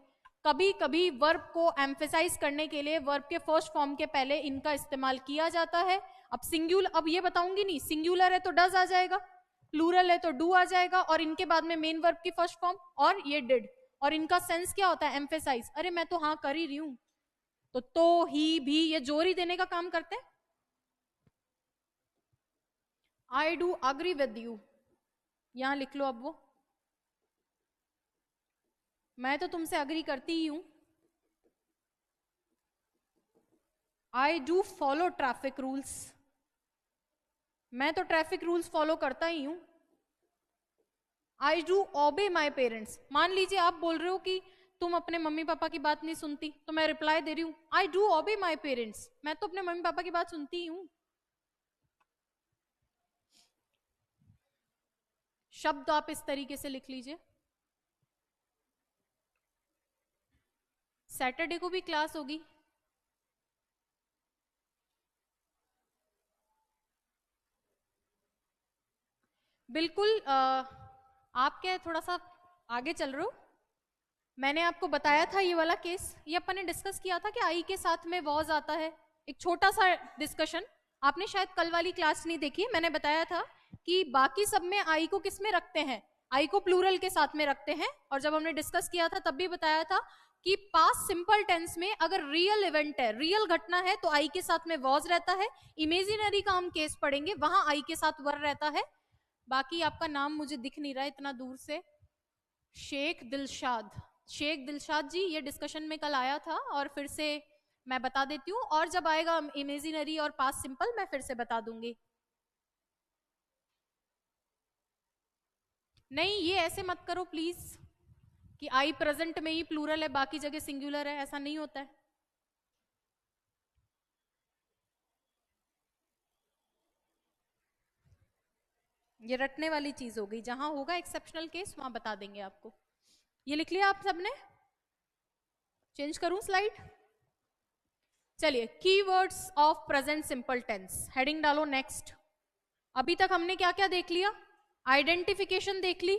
कभी कभी वर्ब को एम्फेसाइज करने के लिए वर्ब के फर्स्ट फॉर्म के पहले इनका इस्तेमाल किया जाता है। अब सिंगुलर, अब ये बताऊंगी नहीं, सिंगुलर है तो डज आ जाएगा, प्लूरल है तो डू आ जाएगा, और इनके बाद में मेन वर्ब की फर्स्ट फॉर्म, और ये डिड। और इनका सेंस क्या होता है, एम्फेसाइज। अरे मैं तो हाँ कर ही रही हूं, तो ही भी ये जोर ही देने का काम करते हैं। I do agree with you, यहां लिख लो अब वो, मैं तो तुमसे अग्री करती ही हूं। I do follow traffic rules, मैं तो ट्रैफिक रूल्स फॉलो करता ही हूं। आई डू ओबे माई पेरेंट्स, मान लीजिए आप बोल रहे हो कि तुम अपने मम्मी पापा की बात नहीं सुनती, तो मैं रिप्लाई दे रही हूं आई डू ओबे माई पेरेंट्स, मैं तो अपने मम्मी पापा की बात सुनती ही हूं। शब्द आप इस तरीके से लिख लीजिए। सैटरडे को भी क्लास होगी, बिल्कुल। आप क्या थोड़ा सा आगे चल रहे हो, मैंने आपको बताया था ये वाला केस, ये अपन ने डिस्कस किया था कि आई के साथ में वॉज आता है। एक छोटा सा डिस्कशन, आपने शायद कल वाली क्लास नहीं देखी, मैंने बताया था कि बाकी सब में आई को किस में रखते हैं, आई को प्लूरल के साथ में रखते हैं। और जब हमने डिस्कस किया था तब भी बताया था कि पास्ट सिंपल टेंस में अगर रियल इवेंट है, रियल घटना है, तो आई के साथ में वॉज रहता है। इमेजिनरी का हम केस पढ़ेंगे, वहां आई के साथ वर रहता है। बाकी आपका नाम मुझे दिख नहीं रहा है इतना दूर से, शेख दिलशाद, शेख दिलशाद जी, ये डिस्कशन में कल आया था और फिर से मैं बता देती हूँ, और जब आएगा इमेजिनरी और पास्ट सिंपल मैं फिर से बता दूंगी। नहीं ये ऐसे मत करो प्लीज कि आई प्रेजेंट में ही प्लूरल है बाकी जगह सिंगुलर है, ऐसा नहीं होता है। ये रटने वाली चीज हो गई, जहां होगा एक्सेप्शनल केस वहां बता देंगे आपको। ये लिख लिया आप सबने, चेंज करूं स्लाइड, चलिए keywords of present simple tense, heading डालो नेक्स्ट। अभी तक हमने क्या क्या देख लिया, आइडेंटिफिकेशन देख ली,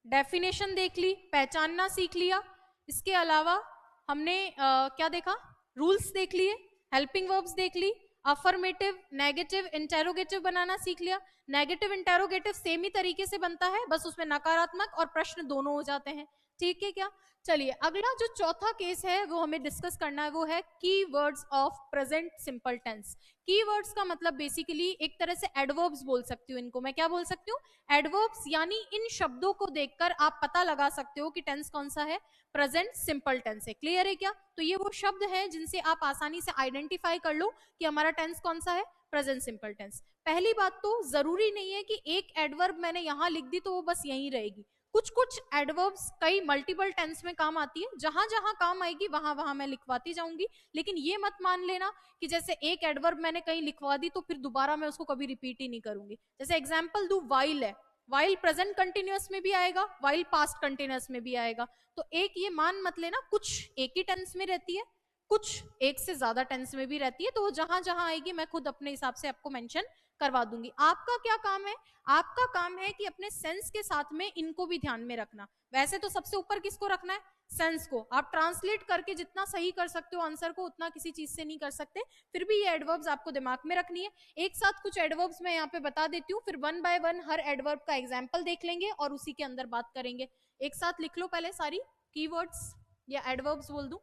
डेफिनेशन देख ली, पहचानना सीख लिया। इसके अलावा हमने क्या देखा, रूल्स देख लिए, हेल्पिंग वर्ब्स देख ली, अफर्मेटिव, नेगेटिव, इंटेरोगेटिव बनाना सीख लिया। नेगेटिव इंटेरोगेटिव सेम ही तरीके से बनता है, बस उसमें नकारात्मक और प्रश्न दोनों हो जाते हैं, ठीक है क्या। चलिए अगला जो चौथा केस है वो हमें डिस्कस करना है, वो है keywords of present simple tense. Keywords का मतलब बेसिकली एक तरह से एडवर्ब्स बोल सकती हूँ इनको, मैं क्या बोल सकती हूँ, एडवर्ब्स, यानी इन शब्दों को देखकर आप पता लगा सकते हो कि टेंस कौन सा है, प्रेजेंट सिंपल टेंस है। क्लियर है क्या, तो ये वो शब्द है जिनसे आप आसानी से आइडेंटिफाई कर लो कि हमारा टेंस कौन सा है, प्रेजेंट सिंपल टेंस। पहली बात तो जरूरी नहीं है कि एक एडवर्ब मैंने यहां लिख दी तो वो बस यहीं रहेगी, कुछ कुछ एडवर्ब्स कई मल्टीपल टेंस में काम आती है, जहां जहां काम आएगी वहां वहां मैं लिखवाती जाऊंगी। लेकिन ये मत मान लेना कि जैसे एक एडवर्ब मैंने कहीं लिखवा दी तो फिर दोबारा मैं उसको कभी रिपीट ही नहीं करूंगी। जैसे एग्जांपल दूं, वाइल है, वाइल प्रेजेंट कंटिन्यूअस में भी आएगा, वाइल पास्ट कंटिन्यूअस में भी आएगा। तो एक ये मान मत लेना, कुछ एक ही टेंस में रहती है, कुछ एक से ज्यादा टेंस में भी रहती है, तो जहां जहां आएगी मैं खुद अपने हिसाब से आपको मेंशन करवा दूंगी। आपका क्या काम है, आपका काम है कि अपने सेंस के साथ में इनको भी ध्यान में रखना। वैसे तो सबसे ऊपर किसको रखना है, सेंस को। आप ट्रांसलेट करके जितना सही कर सकते हो आंसर को, उतना किसी चीज से नहीं कर सकते, फिर भी ये एडवर्ब्स आपको दिमाग में रखनी है। एक साथ कुछ एडवर्ब्स मैं यहाँ पे बता देती हूँ, फिर one by one her adverb का एग्जाम्पल देख लेंगे और उसी के अंदर बात करेंगे। एक साथ लिख लो पहले सारी कीवर्ड्स या एडवर्ब्स बोल दूं,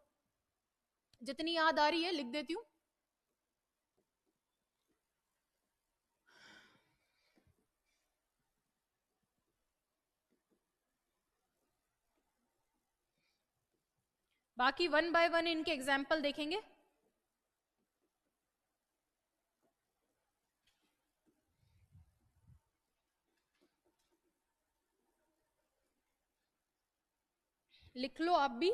जितनी याद आ रही है लिख देती हूँ। बाकी वन बाय वन इनके एग्जाम्पल देखेंगे। लिख लो आप भी।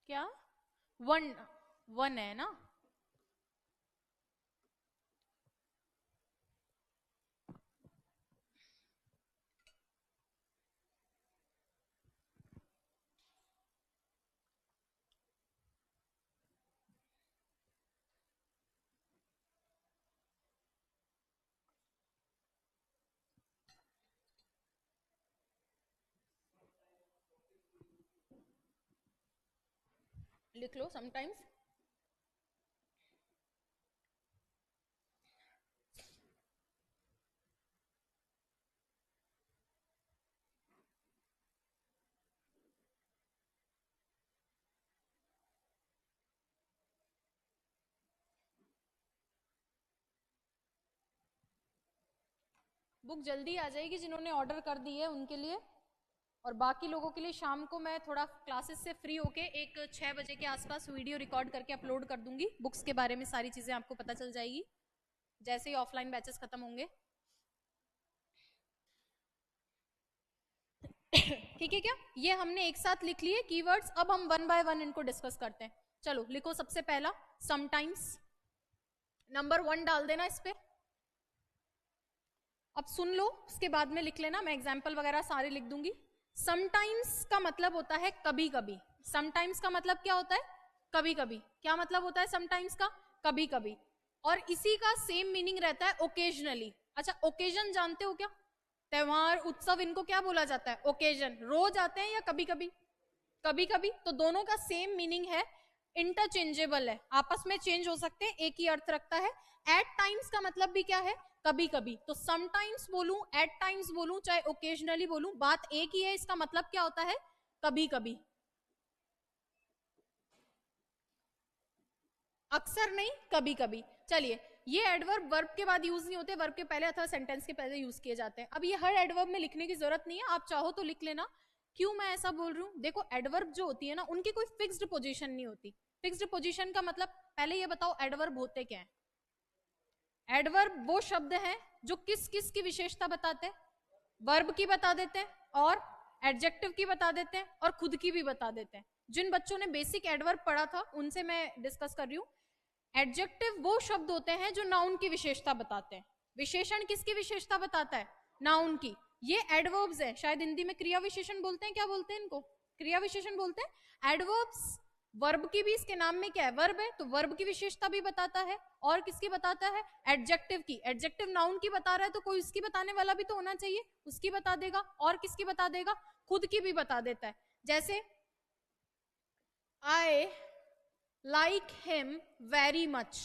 क्या वन वन है ना, लिख लो समटाइम्स। बुक जल्दी आ जाएगी जिन्होंने ऑर्डर कर दी है उनके लिए, और बाकी लोगों के लिए शाम को मैं थोड़ा क्लासेस से फ्री होके एक 6 बजे के आसपास वीडियो रिकॉर्ड करके अपलोड कर दूंगी। बुक्स के बारे में सारी चीजें आपको पता चल जाएगी जैसे ही ऑफलाइन बैचेस खत्म होंगे। ठीक है क्या, ये हमने एक साथ लिख लिए कीवर्ड्स। अब हम वन बाय वन इनको डिस्कस करते हैं। चलो लिखो सबसे पहला समटाइम्स, नंबर 1 डाल देना इस पे। अब सुन लो, उसके बाद में लिख लेना, मैं एग्जाम्पल वगैरह सारे लिख दूंगी। समटाइम्स का मतलब होता है कभी कभी। समटाइम्स का मतलब क्या होता है, कभी कभी। क्या मतलब होता है समटाइम्स का, कभी कभी। और इसी का सेम मीनिंग रहता है ओकेजनली। अच्छा, ओकेजन जानते हो क्या, त्योहार उत्सव, इनको क्या बोला जाता है, ओकेजन। रोज आते हैं या कभी कभी, कभी कभी। तो दोनों का सेम मीनिंग है, इंटरचेंजेबल है, आपस में चेंज हो सकते हैं, एक ही अर्थ रखता है। एट टाइम्स का मतलब भी क्या है, कभी कभी। तो समटाइम्स बोलूं, एट टाइम्स बोलूं, चाहे ओकेजनली बोलूं, बात एक ही है, इसका मतलब क्या होता है, कभी कभी। अक्सर नहीं, कभी कभी। चलिए, ये एडवर्ब वर्ब के बाद यूज नहीं होते, वर्ब के पहले अथवा सेंटेंस के पहले यूज किए जाते हैं। अब ये हर एडवर्ब में लिखने की जरूरत नहीं है, आप चाहो तो लिख लेना। क्यों मैं ऐसा बोल रही हूँ, देखो एडवर्ब जो होती है ना, उनकी कोई फिक्स्ड पोजीशन नहीं होती। फिक्स्ड पोजीशन का मतलब, पहले ये बताओ एडवर्ब होते क्या है। एडवर्ब वो शब्द हैं जो किस किस की विशेषता बताते हैं, वर्ब की बता देते हैं और एडजेक्टिव की बता देते हैं और खुद की भी बता देते हैं। जिन बच्चों ने बेसिक एडवर्ब पढ़ा था उनसे मैं डिस्कस कर रही हूँ। एडजेक्टिव वो शब्द होते हैं जो नाउन की विशेषता बताते हैं। विशेषण किसकी विशेषता बताता है, नाउन की। ये एडवर्ब्स है, शायद हिंदी में क्रिया विशेषण बोलते हैं, क्या बोलते हैं इनको, क्रिया विशेषण बोलते हैं। एडवर्ब्स, वर्ब की भी इसके नाम में क्या है, वर्ब है, तो वर्ब की विशेषता भी बताता है। और किसकी बताता है, एडजेक्टिव की। एडजेक्टिव नाउन की बता रहा है तो कोई उसकी बताने वाला भी तो होना चाहिए, उसकी बता देगा। और किसकी बता देगा, खुद की भी बता देता है। जैसे I like him very much.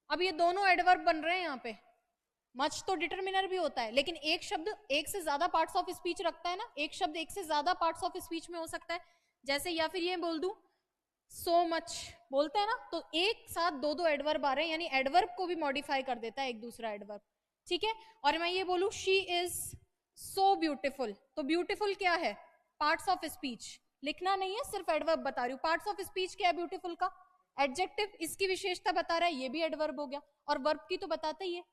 अब ये दोनों एडवर्ब बन रहे हैं यहाँ पे। मच तो डिटरमिनर भी होता है, लेकिन एक शब्द एक से ज्यादा पार्ट्स ऑफ स्पीच रखता है ना, एक शब्द एक से ज्यादा पार्ट्स ऑफ स्पीच में हो सकता है। जैसे, या फिर ये बोल दूं सो मच, बोलते हैं ना, तो एक साथ दो दो एडवर्ब आ रहे हैं, यानी एडवर्ब को भी मॉडिफाई कर देता है एक दूसरा एडवर्ब। ठीक है, और मैं ये बोलूं शी इज सो ब्यूटिफुल, तो ब्यूटिफुल क्या है, पार्ट्स ऑफ स्पीच लिखना नहीं है, सिर्फ एडवर्ब बता रही हूँ। पार्ट्स ऑफ स्पीच क्या है ब्यूटीफुल का? एडजेक्टिव, इसकी विशेषता बता रहा है, ये भी एडवर्ब हो गया। और वर्ब की तो बताता ही है,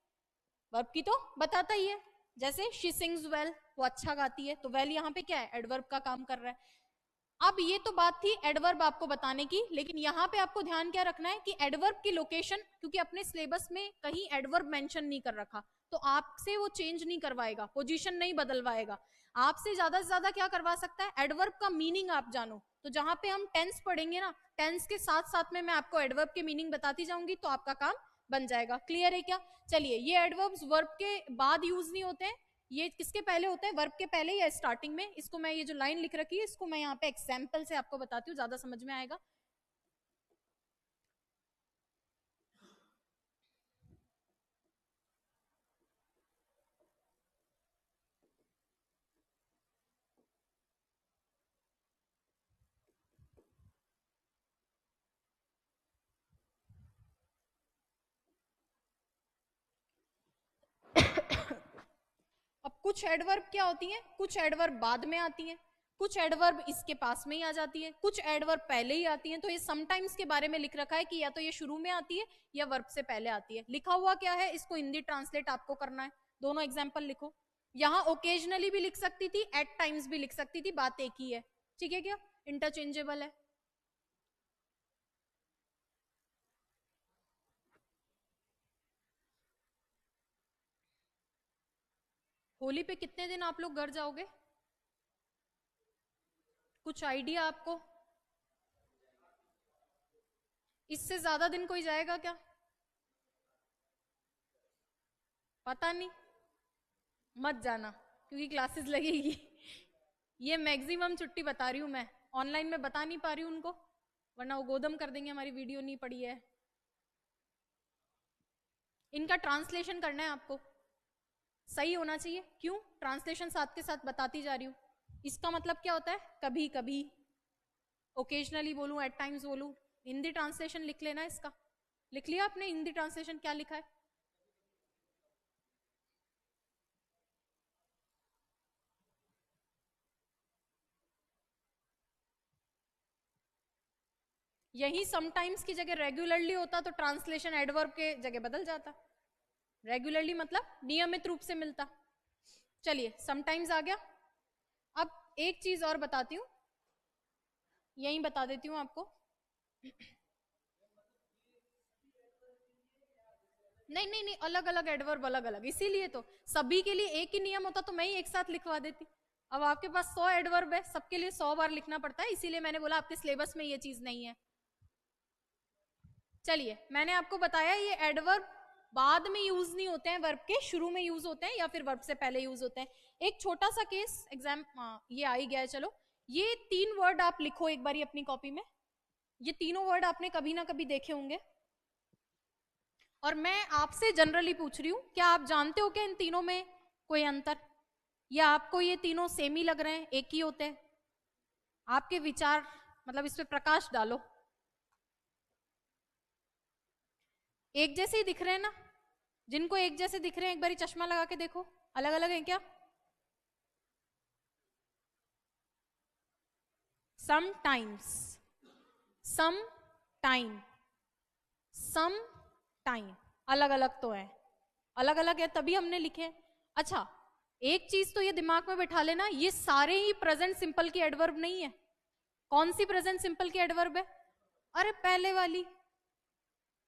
वर्ब की तो बताता ही है। जैसे शी सिंग्स वेल, वो अच्छा गाती है, तो वेल यहाँ पे क्या है? एडवर्ब का काम कर रहा है। अब ये तो बात थी एडवर्ब आपको बताने की, लेकिन यहाँ पे आपको ध्यान क्या रखना है कि एडवर्ब की लोकेशन, क्योंकि अपने सिलेबस में कहीं एडवर्ब मेंशन नहीं कर रखा, तो आपसे वो चेंज नहीं करवाएगा, पोजीशन नहीं बदलवाएगा। आपसे ज्यादा से ज्यादा क्या करवा सकता है? एडवर्ब का मीनिंग आप जानो। तो जहां पे हम टेंस पढ़ेंगे ना, टेंस के साथ साथ में मैं आपको एडवर्ब के मीनिंग बताती जाऊंगी, तो आपका काम बन जाएगा। क्लियर है क्या? चलिए, ये एडवर्ब्स वर्ब के बाद यूज नहीं होते हैं, ये किसके पहले होते हैं? वर्ब के पहले या स्टार्टिंग में। इसको मैं, ये जो लाइन लिख रखी है, इसको मैं यहाँ पे एग्जाम्पल से आपको बताती हूँ, ज्यादा समझ में आएगा। अब कुछ एडवर्ब क्या होती हैं? कुछ एडवर्ब बाद में आती हैं, कुछ एडवर्ब इसके पास में ही आ जाती है, कुछ एडवर्ब पहले ही आती हैं। तो ये समटाइम्स के बारे में लिख रखा है कि या तो ये शुरू में आती है या वर्ब से पहले आती है। लिखा हुआ क्या है, इसको हिंदी ट्रांसलेट आपको करना है। दोनों एग्जाम्पल लिखो। यहाँ ओकेजनली भी लिख सकती थी, एट टाइम्स भी लिख सकती थी, बात एक ही है। ठीक है क्या? इंटरचेंजेबल है। होली पे कितने दिन आप लोग घर जाओगे? कुछ आइडिया आपको? इससे ज्यादा दिन कोई जाएगा क्या? पता नहीं, मत जाना, क्योंकि क्लासेस लगेगी। ये मैक्सिमम छुट्टी बता रही हूं मैं, ऑनलाइन में बता नहीं पा रही हूं उनको, वरना वो गोदम कर देंगे हमारी वीडियो नहीं पड़ी है। इनका ट्रांसलेशन करना है आपको, सही होना चाहिए। क्यों? ट्रांसलेशन साथ के साथ बताती जा रही हूं। इसका मतलब क्या होता है? कभी कभी, ओकेजनली बोलूं, एट टाइम्स बोलूं। हिंदी ट्रांसलेशन लिख लेना इसका। लिख लिया आपने हिंदी ट्रांसलेशन क्या लिखा है? यही समटाइम्स की जगह रेगुलरली होता तो ट्रांसलेशन एडवर्ब के जगह बदल जाता। रेगुलरली मतलब नियमित रूप से मिलता। चलिए, समटाइम्स आ गया। अब एक चीज और बताती हूँ, यही बता देती हूँ आपको। नहीं नहीं नहीं, अलग अलग एडवर्ब, अलग अलग, इसीलिए तो सभी के लिए एक ही नियम होता तो मैं ही एक साथ लिखवा देती। अब आपके पास 100 एडवर्ब है, सबके लिए 100 बार लिखना पड़ता है, इसीलिए मैंने बोला आपके सिलेबस में ये चीज नहीं है। चलिए, मैंने आपको बताया ये एडवर्ब बाद में यूज नहीं होते हैं, वर्ब के शुरू में यूज होते हैं या फिर वर्ब से पहले यूज होते हैं। एक छोटा सा केस एग्जाम, ये आ ही गया है। चलो, ये 3 वर्ड आप लिखो एक बारी अपनी कॉपी में। ये तीनों वर्ड आपने कभी ना कभी देखे होंगे, और मैं आपसे जनरली पूछ रही हूं, क्या आप जानते हो क्या इन तीनों में कोई अंतर, या आपको ये तीनों सेम ही लग रहे हैं, एक ही होते हैं? आपके विचार, मतलब इस पे प्रकाश डालो। एक जैसे ही दिख रहे हैं ना? जिनको एक जैसे दिख रहे हैं एक बारी चश्मा लगा के देखो, अलग अलग है क्या? Sometimes, some time, some time, अलग अलग तो है, अलग अलग है तभी हमने लिखे। अच्छा, एक चीज तो ये दिमाग में बैठा लेना, ये सारे ही प्रेजेंट सिंपल की एडवर्ब नहीं है। कौन सी प्रेजेंट सिंपल की एडवर्ब है? अरे पहले वाली,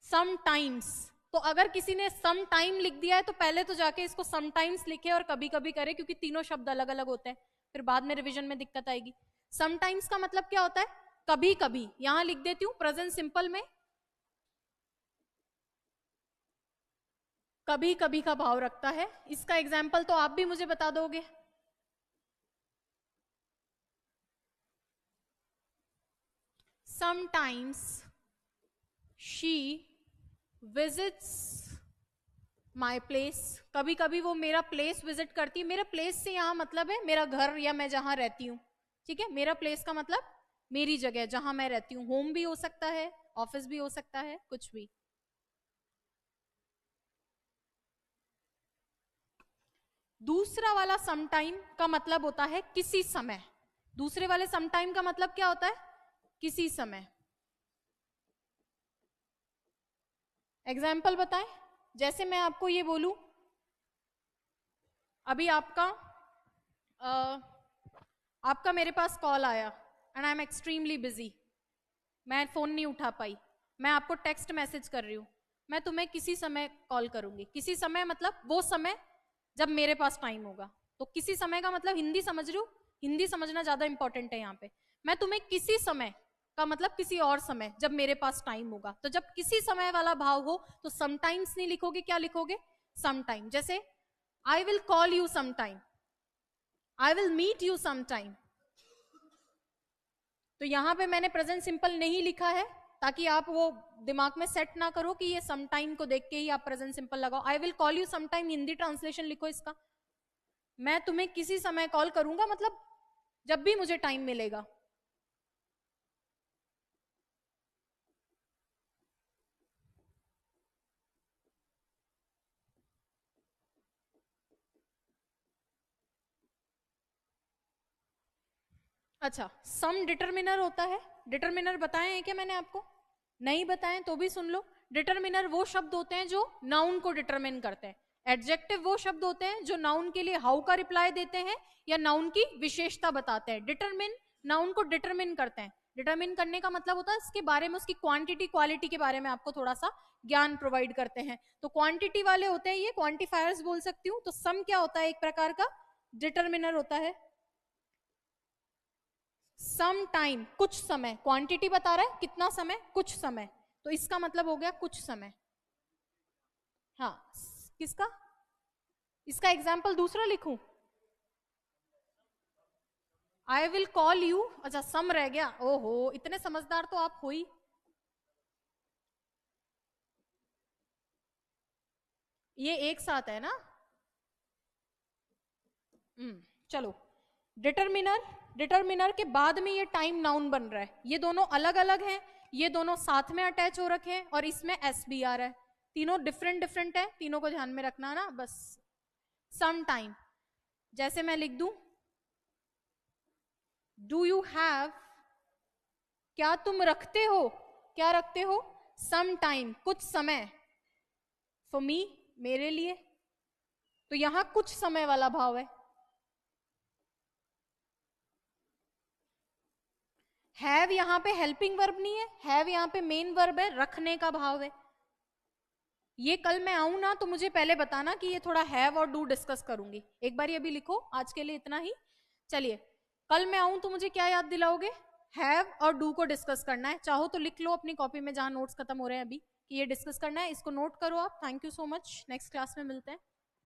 समटाइम्स। तो अगर किसी ने सम टाइम लिख दिया है तो पहले तो जाके इसको समटाइम्स लिखे और कभी कभी करे, क्योंकि तीनों शब्द अलग अलग होते हैं, फिर बाद में रिवीजन में दिक्कत आएगी। समटाइम्स का मतलब क्या होता है? कभी कभी। यहां लिख देती हूं प्रेजेंट सिंपल में, कभी कभी का भाव रखता है। इसका एग्जाम्पल तो आप भी मुझे बता दोगे। Sometimes she visits my place, कभी कभी वो मेरा प्लेस विजिट करती है। मेरा प्लेस से यहाँ मतलब है मेरा घर या मैं जहां रहती हूँ। ठीक है, मेरा प्लेस का मतलब मेरी जगह जहां मैं रहती हूँ। होम भी हो सकता है, ऑफिस भी हो सकता है, कुछ भी। दूसरा वाला समटाइम का मतलब होता है किसी समय, दूसरे वाले सम टाइम का मतलब क्या होता है? किसी समय। एग्जाम्पल बताएं, जैसे मैं आपको ये बोलूं, अभी आपका मेरे पास कॉल आया and I am extremely busy, मैं फोन नहीं उठा पाई, मैं आपको टेक्स्ट मैसेज कर रही हूँ, मैं तुम्हें किसी समय कॉल करूंगी। किसी समय मतलब वो समय जब मेरे पास टाइम होगा। तो किसी समय का मतलब हिंदी समझ रही हो, हिंदी समझना ज्यादा इंपॉर्टेंट है यहाँ पे। मैं तुम्हें किसी समय का मतलब किसी और समय जब मेरे पास टाइम होगा। तो जब किसी समय वाला भाव हो तो समटाइम्स नहीं लिखोगे, क्या लिखोगे? समटाइम। जैसे I will call you sometime, I will meet you sometime. तो यहां पे मैंने प्रेजेंट सिंपल नहीं लिखा है ताकि आप वो दिमाग में सेट ना करो कि ये समटाइम को देख के ही आप प्रेजेंट सिंपल लगाओ। आई will call you sometime Hindi translation लिखो इसका, मैं तुम्हें किसी समय कॉल करूंगा मतलब जब भी मुझे टाइम मिलेगा। अच्छा, सम डिटरमिनर होता है। डिटरमिनर बताए हैं क्या मैंने आपको? नहीं बताएं तो भी सुन लो। डिटरमिनर वो शब्द होते हैं जो नाउन को डिटरमिन करते हैं। एडजेक्टिव वो शब्द होते हैं जो नाउन के लिए हाउ का रिप्लाई देते हैं या नाउन की विशेषता बताते हैं। डिटरमिन नाउन को डिटरमिन करते हैं। डिटरमिन करने का मतलब होता है इसके बारे में, उसकी क्वांटिटी क्वालिटी के बारे में आपको थोड़ा सा ज्ञान प्रोवाइड करते हैं। तो क्वांटिटी वाले होते हैं ये, क्वांटिफायर्स बोल सकती हूँ। तो सम क्या होता है? एक प्रकार का डिटरमिनर होता है। सम टाइम, कुछ समय, क्वांटिटी बता रहा है कितना समय, कुछ समय, तो इसका मतलब हो गया कुछ समय। हाँ, किसका? इसका एग्जाम्पल दूसरा लिखूं? आई विल कॉल यू, अच्छा सम रह गया, ओहो इतने समझदार तो आप हो ही। ये एक साथ है ना? चलो, डिटरमिनर, डिटरमिनर के बाद में ये टाइम नाउन बन रहा है। ये दोनों अलग अलग हैं, ये दोनों साथ में अटैच हो रखे हैं और इसमें एस बी आ रहा है। तीनों डिफरेंट डिफरेंट है, तीनों को ध्यान में रखना ना बस। सम टाइम, जैसे मैं लिख दूं डू यू हैव, क्या तुम रखते हो, क्या रखते हो? सम टाइम, कुछ समय, फॉर मी, मेरे लिए। तो यहां कुछ समय वाला भाव है। हैव यहां पे हेल्पिंग वर्ब नहीं है, हैव यहां पे मेन वर्ब है, रखने का भाव है। ये कल मैं आऊं ना तो मुझे पहले बताना कि ये थोड़ा हैव और डू डिस्कस करूंगी। एक बार ये अभी लिखो, आज के लिए इतना ही। चलिए, कल मैं आऊं तो मुझे क्या याद दिलाओगे? हैव और डू को डिस्कस करना है। चाहो तो लिख लो अपनी कॉपी में जहां नोट्स खत्म हो रहे हैं अभी कि ये डिस्कस करना है। इसको नोट करो आप। Thank you so much, next class में मिलते हैं।